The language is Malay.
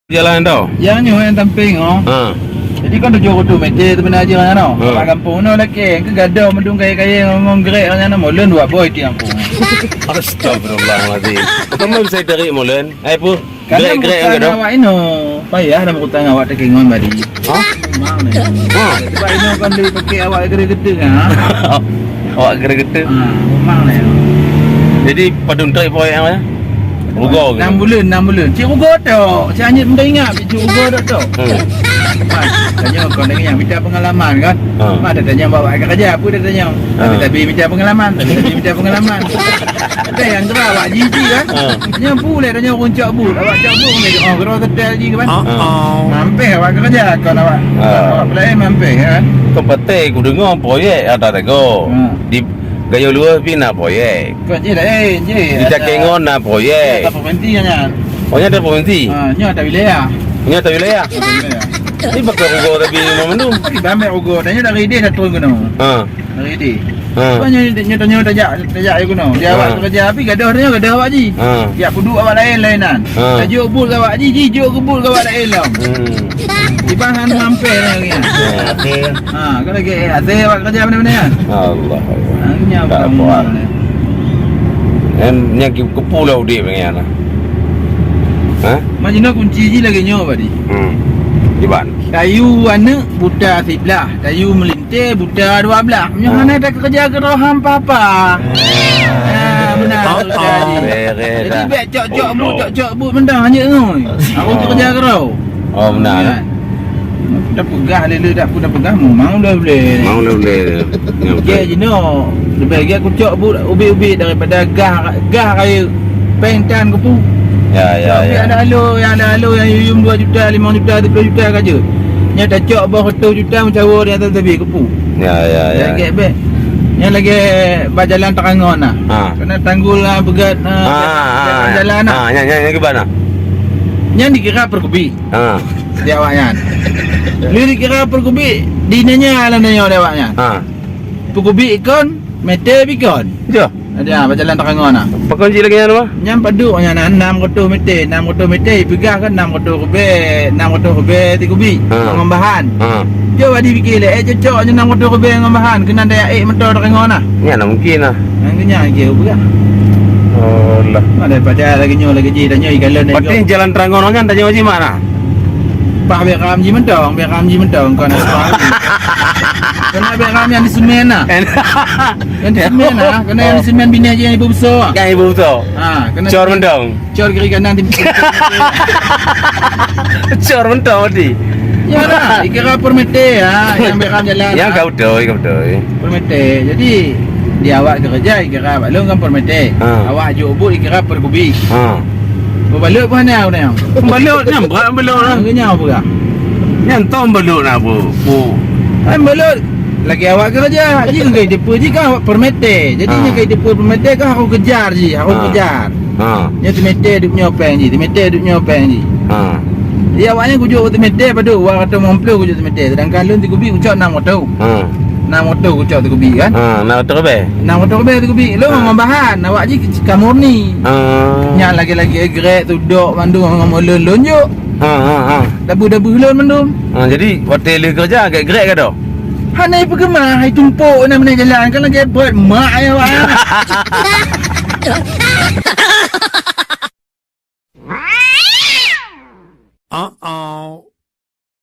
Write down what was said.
Jalan tau. Yang ni yang tamping Ha. Jadi kan tujuh tu meja tu benda aja kan Ha. kampung no lagi ke gadah mendung kaya-kaya ngomong gerak kan molen dua boy ti aku. Astagfirullahaladzim. Kamu bisa dari mulen? Pu. Kan Gerak kan enggak dong? awak ino. Payah dah hutang awak tak kengon badi. Hah? Mana? Ha. Sebab ino kan dia pakai awak gede-gede kan. Awak gerak-gerak. Mana ya? Jadi padun trik poin yang mana? Rugo gitu. 6 bulan. Cik Rugo tu. Cik Anjit benda ingat Cik Rugo tu. Tanya kau dengan yang minta pengalaman kan. Mak dah tanya bawa kerja apa dia tanya. Tapi minta pengalaman. Ada yang gerak awak jiji kan. Tanya pula tanya runcak but. Awak cak but ni. Gerak tetel je kan. Mampir awak kerja kalau awak. Awak pelai mampir kan. Kompeten aku dengar proyek ada tego. Di Gaya luar pina proyek. Kau je dah je. Di Cakengon na proyek. Tak berhenti kan. Oh nya ada provinsi. Nya ada wilayah. Nya ada wilayah. Ni bakal rugo tapi memandum. Pergi bambil Rugo. Tanya dari dia dah turun ke no. Dari dia. Tanya tajak aku no. Dia awak kerja api gadah awak ji. Ya kudu awak lainan. Tajuk bul awak ji, juk kebul awak lain lah. Di bahan mampir lagi. Kau lagi ada awak kerja mana-mana kan? Allah. Nya bukan. Yang ke pulau dia pengen lah. Macam nak kunci ji lagi nyawa tadi. Iban. Kayu warna buta 11, kayu melintir buta 12. Yang mana ada kerja geroham papa. Benar tu jadi. Jadi baik cok but benda hanya ngoi. Aku tu kerja gerau. Oh benar. Dah pegah lele dah pegah memang dah boleh. Mau dah boleh. Okey jino. Lebih lagi aku cok but ubi-ubi daripada gah kayu pengtan kepu. Ya. Ada halo yang yum 2 juta, 5 juta, 10 juta saja. Nya dah cok bawah 1 juta mencawa di atas tepi kepu. Ya. Lagi bet. Yang lagi berjalan Terangon lah. Kena tanggul lah begat jalan lah. Yang ke mana? Yang dikira per kubik. Dia awaknya. Lu dikira per kubik. Dinanya lah nanya dia awaknya. Per kubik ikon, meter bikon. Jo. Ada berjalan Terangon lah. Pakunci lagi yang apa? Yang paduk nya 6 kotor meter pegah kan 6 kotor kubik 3 kubik ngambahan. Jo adi fikir le cocok je 6 kotor kubik ngambahan kena ada motor Terangon lah. Ya nak mungkin lah. Nya ke pegah. Oh lah. Daripada lagi nyo lagi ji tanya igalan ni. Pati jalan Terangon kan tanya macam mana? Pak beram ji mentong kau nak sekolah. Kena beram yang di semen lah. Yang di semen lah. Kena yang di semen bini aja yang ibu besar. Yang ibu tu. Kena Cor mendong. Cor kiri kanan tim. Cor mendong tadi. Ya lah, dikira per meter yang beram jalan. Yang kau doi. Per meter. Jadi di awak kerja dikira balung kan per meter. Awak jubut dikira per kubik. Berbaluk pun ada ni. Balut nyambrak balut lah. Kenyang apa kah? Yang tom balut nak apa? Balut lagi awak kerja. Ji kan depo ji kan per meter. Jadi nya kai depo per meter kan aku kejar ji. Nya tu meter duk nyopeng ji. Tu meter duk nyopeng ji. Dia awaknya kujuk tu meter padu. Wang kata momplo kujuk tu meter. Sedangkan lun 3 kubik kucok 6 motor. 6 motor kucok 3 kubik kan? Nak betul be? 6 motor be 3 kubik. Lu ngambahan. Awak ji kamurni. Nya lagi-lagi grek tu dok mandu ngomong lun je. Dabu-dabu lun mandum. Jadi waktu dia kerja agak grek ke dah? Hanai perkemah, hai tumpuk nak mana jalan kan lagi buat mak ya awak. Uh-oh.